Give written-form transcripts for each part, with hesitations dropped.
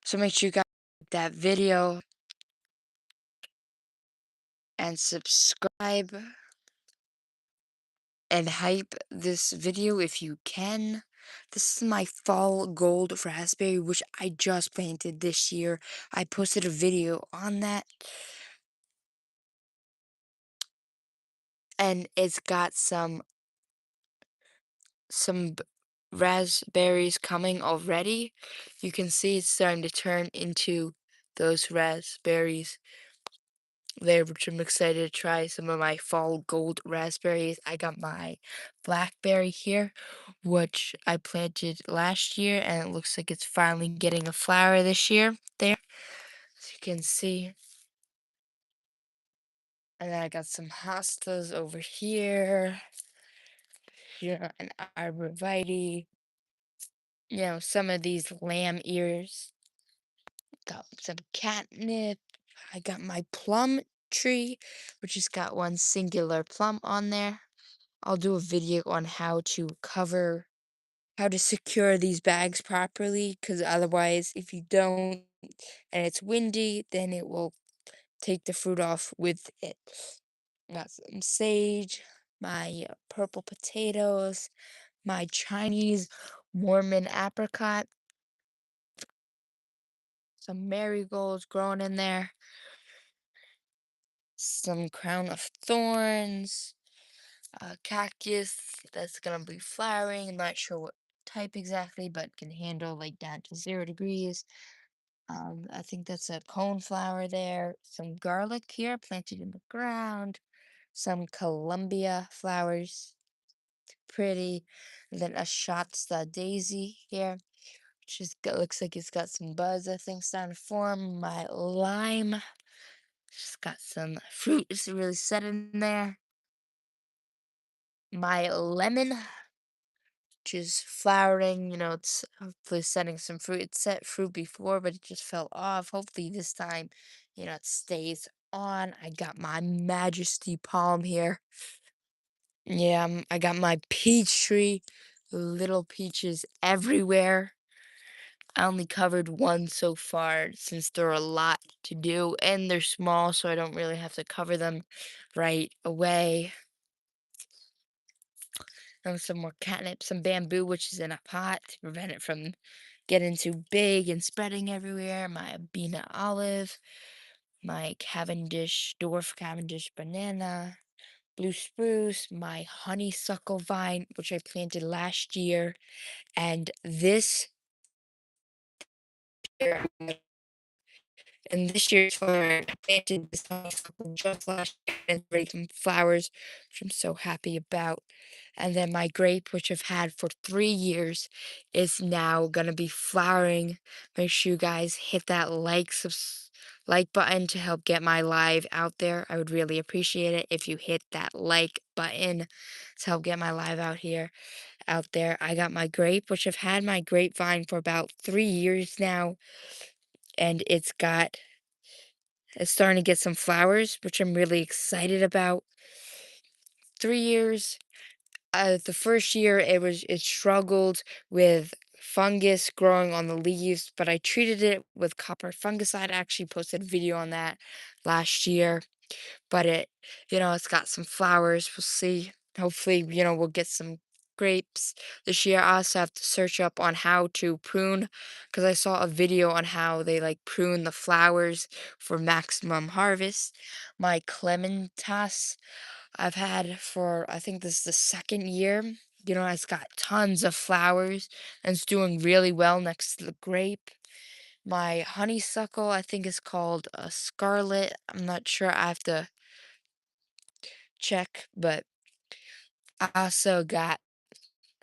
So make sure you guys like that video and subscribe and hype this video if you can. This is my fall gold raspberry, which I just planted this year. I posted a video on that, and it's got some raspberries coming already. You can see it's starting to turn into those raspberries there, which I'm excited to try some of my fall gold raspberries. I got my blackberry here, which I planted last year, and it looks like it's finally getting a flower this year there, as you can see. And then I got some hostas over here, an arborvitae, some of these lamb ears. Got some catnip. I got my plum tree, which has got one singular plum on there. I'll do a video on how to secure these bags properly, because otherwise, if you don't and it's windy, then it will take the fruit off with it. Got some sage, my purple potatoes, my Chinese Mormon apricot, some marigolds growing in there, some crown of thorns, cactus that's gonna be flowering. I'm not sure what type exactly, but can handle like down to 0 degrees. I think that's a cone flower there. Some garlic here planted in the ground. Some Columbia flowers, pretty. And then a Shotsta daisy here, which looks like it's got some buds, I think, starting to form. My lime, just got some fruit, it's really set in there. My lemon, which is flowering, it's hopefully setting some fruit. It set fruit before, but it just fell off. Hopefully this time, it stays on. I got my Majesty palm here. Yeah, I got my peach tree. Little peaches everywhere. I only covered one so far since there are a lot to do, and they're small, so I don't really have to cover them right away. And some more catnip, some bamboo, which is in a pot to prevent it from getting too big and spreading everywhere. My Abina olive, my dwarf Cavendish banana, blue spruce, my honeysuckle vine, which I planted last year, and this year And this year's flower, I planted this honeysuckle just last year and it's ready some flowers, which I'm so happy about. And then my grape, which I've had for 3 years, is now gonna be flowering. Make sure you guys hit that like button to help get my live out there. I would really appreciate it if you hit that like button to help get my live out there. I got my grape, which I've had my grapevine for about 3 years now, and it's starting to get some flowers, which I'm really excited about. 3 years. The first year it struggled with fungus growing on the leaves, but I treated it with copper fungicide. I actually posted a video on that last year. But it's got some flowers. We'll see. Hopefully, we'll get some grapes this year. I also have to search up on how to prune because I saw a video on how they like prune the flowers for maximum harvest. My clematis I've had for, I think this is the second year. It's got tons of flowers and it's doing really well next to the grape. My honeysuckle, I think is called a scarlet. I'm not sure. I have to check, but I also got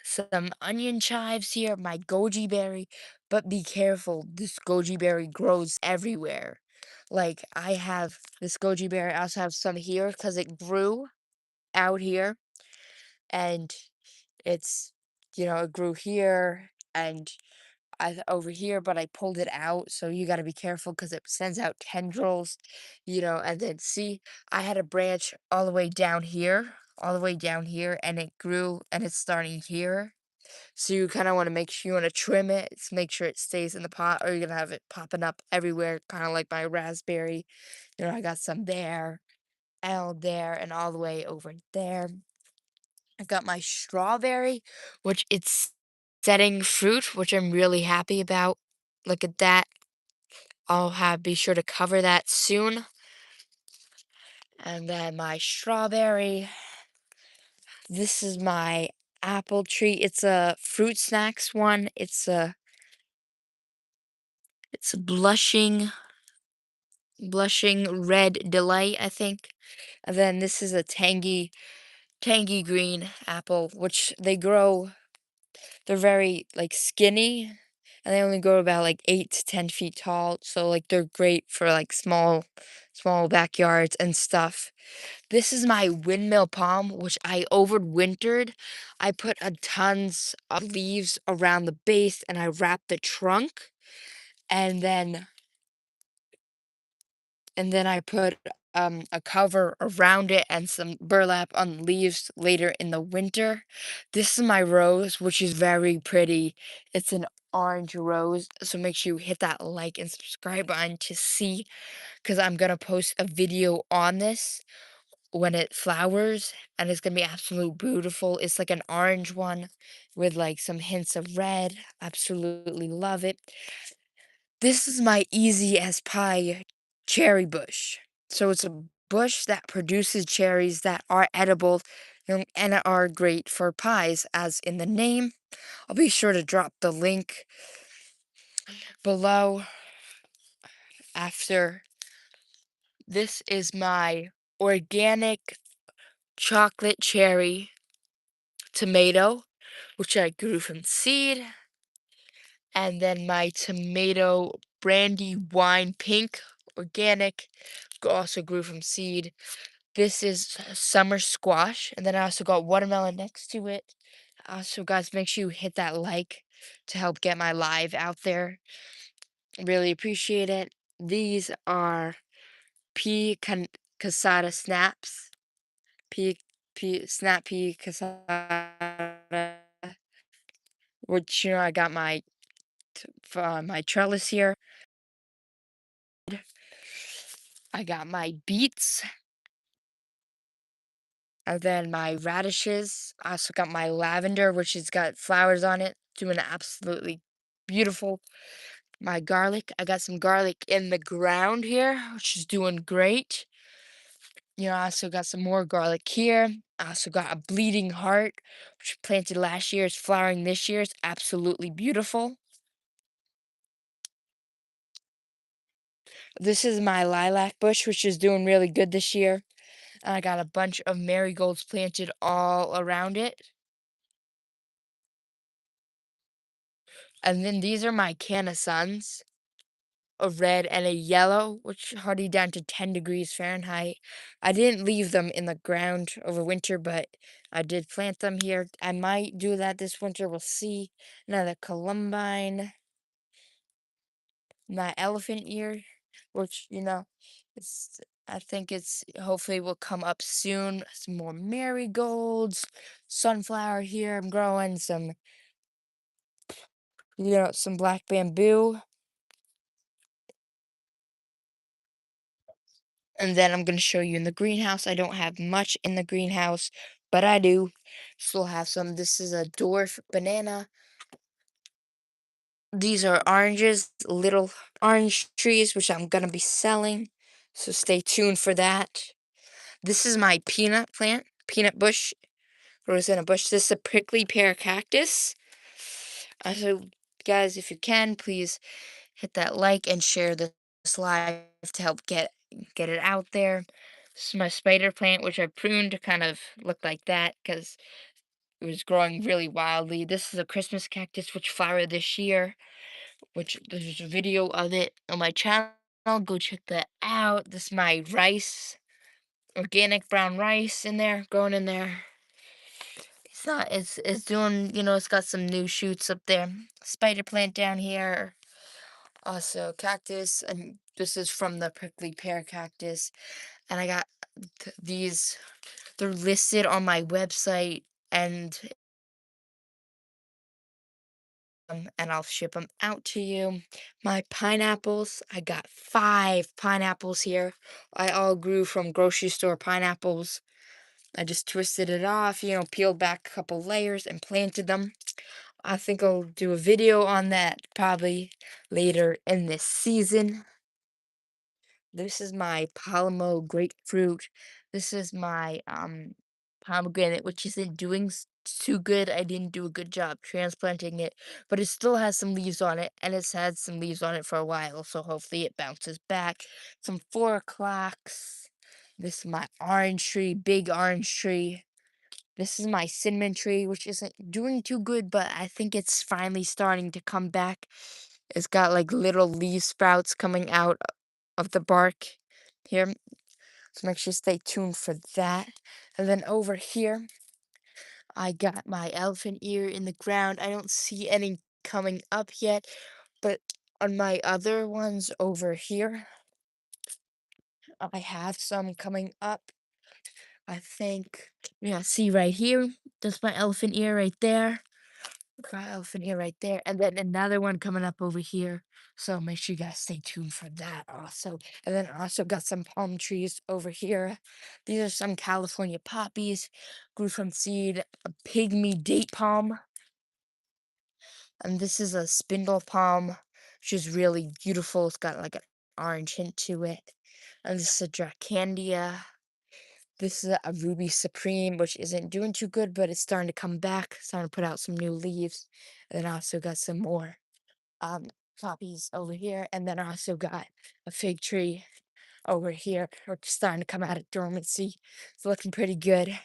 some onion chives here, my goji berry, but be careful, this goji berry grows everywhere. Like, I have this goji berry, I also have some here because it grew out here, and it grew here and over here, but I pulled it out, so you gotta be careful because it sends out tendrils, and then see, I had a branch all the way down here, and it grew, and it's starting here. So you kind of want to make sure you want to trim it, make sure it stays in the pot, or you're gonna have it popping up everywhere, kind of like my raspberry. I got some there, out there, and all the way over there. I got my strawberry, which it's setting fruit, which I'm really happy about. Look at that. Be sure to cover that soon. And then my strawberry. This is my apple tree. It's a fruit snacks one. It's a blushing red delight, I think. And then this is a tangy green apple, which they're very like skinny, and they only grow about like 8 to 10 feet tall. So like they're great for like small backyards and stuff. This is my windmill palm, which I overwintered. I put a tons of leaves around the base and I wrapped the trunk, and then I put a cover around it and some burlap on the leaves later in the winter. This is my rose, which is very pretty. It's an orange rose, so make sure you hit that like and subscribe button to see, because I'm gonna post a video on this when it flowers, and it's gonna be absolutely beautiful. It's like an orange one with like some hints of red. Absolutely love it. This is my easy as pie cherry bush. So it's a bush that produces cherries that are edible and are great for pies, as in the name. I'll be sure to drop the link below after. This is my organic chocolate cherry tomato, which I grew from seed. And then my tomato brandy wine pink organic also grew from seed. This is summer squash, and then I also got watermelon next to it. So guys, make sure you hit that like to help get my live out there. Really appreciate it. These are casada snaps. Pea pea casada, which I got my trellis here. I got my beets, and then my radishes. I also got my lavender, which has got flowers on it, doing absolutely beautiful. My garlic. I got some garlic in the ground here, which is doing great. I also got some more garlic here. I also got a bleeding heart, which I planted last year. It's flowering this year. It's absolutely beautiful. This is my lilac bush, which is doing really good this year. And I got a bunch of marigolds planted all around it. And then these are my canna suns, a red and a yellow, which hardy down to 10 degrees Fahrenheit. I didn't leave them in the ground over winter, but I did plant them here. I might do that this winter. We'll see. Another columbine, my elephant ear, which, it's I think it's hopefully will come up soon. Some more marigolds, sunflower here. I'm growing some black bamboo. And then I'm going to show you in the greenhouse. I don't have much in the greenhouse, but I do still have some. This is a dwarf banana. These are oranges, little orange trees, which I'm going to be selling. So stay tuned for that. This is my peanut plant, peanut bush, rose in a bush. This is a prickly pear cactus. So, guys, if you can, please hit that like and share this live to help get it out there. This is my spider plant, which I pruned to kind of look like that because it was growing really wildly. This is a Christmas cactus which flowered this year, which there's a video of it on my channel. Go check that out. This is my rice, organic brown rice in there, growing in there. It's doing, it's got some new shoots up there. Spider plant down here. Also cactus, and this is from the prickly pear cactus. And I got these, they're listed on my website, and and I'll ship them out to you. My pineapples, I got 5 pineapples here. I all grew from grocery store pineapples. I just twisted it off, peeled back a couple layers and planted them. I think I'll do a video on that probably later in this season. This is my Palamo grapefruit. This is my pomegranate, which isn't doing too good. I didn't do a good job transplanting it, but it still has some leaves on it, and it's had some leaves on it for a while, so hopefully it bounces back. Some 4 o'clocks. This is my orange tree, big orange tree. This is my cinnamon tree, which isn't doing too good, but I think it's finally starting to come back. It's got like little leaf sprouts coming out of the bark here. So make sure you stay tuned for that. And then over here, I got my elephant ear in the ground. I don't see any coming up yet, but on my other ones over here, I have some coming up. I think, yeah, see right here, that's my elephant ear right there. Got elephant ear right there, and then another one coming up over here. So make sure you guys stay tuned for that also. And then I also got some palm trees over here. These are some California poppies, grew from seed, a pygmy date palm, and this is a spindle palm, which is really beautiful. It's got like an orange hint to it. And this is a Dracandia. This is a Ruby Supreme, which isn't doing too good, but it's starting to come back, starting to put out some new leaves. And then I also got some more poppies over here. And then I also got a fig tree over here, which is starting to come out of dormancy. It's looking pretty good.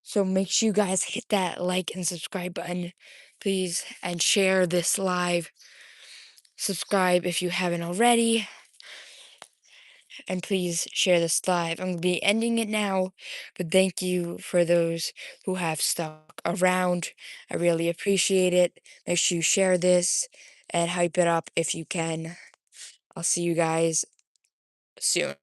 So make sure you guys hit that like and subscribe button, please, and share this live. Subscribe if you haven't already. And please share this live. I'm going to be ending it now, but thank you for those who have stuck around. I really appreciate it. Make sure you share this and hype it up if you can. I'll see you guys soon.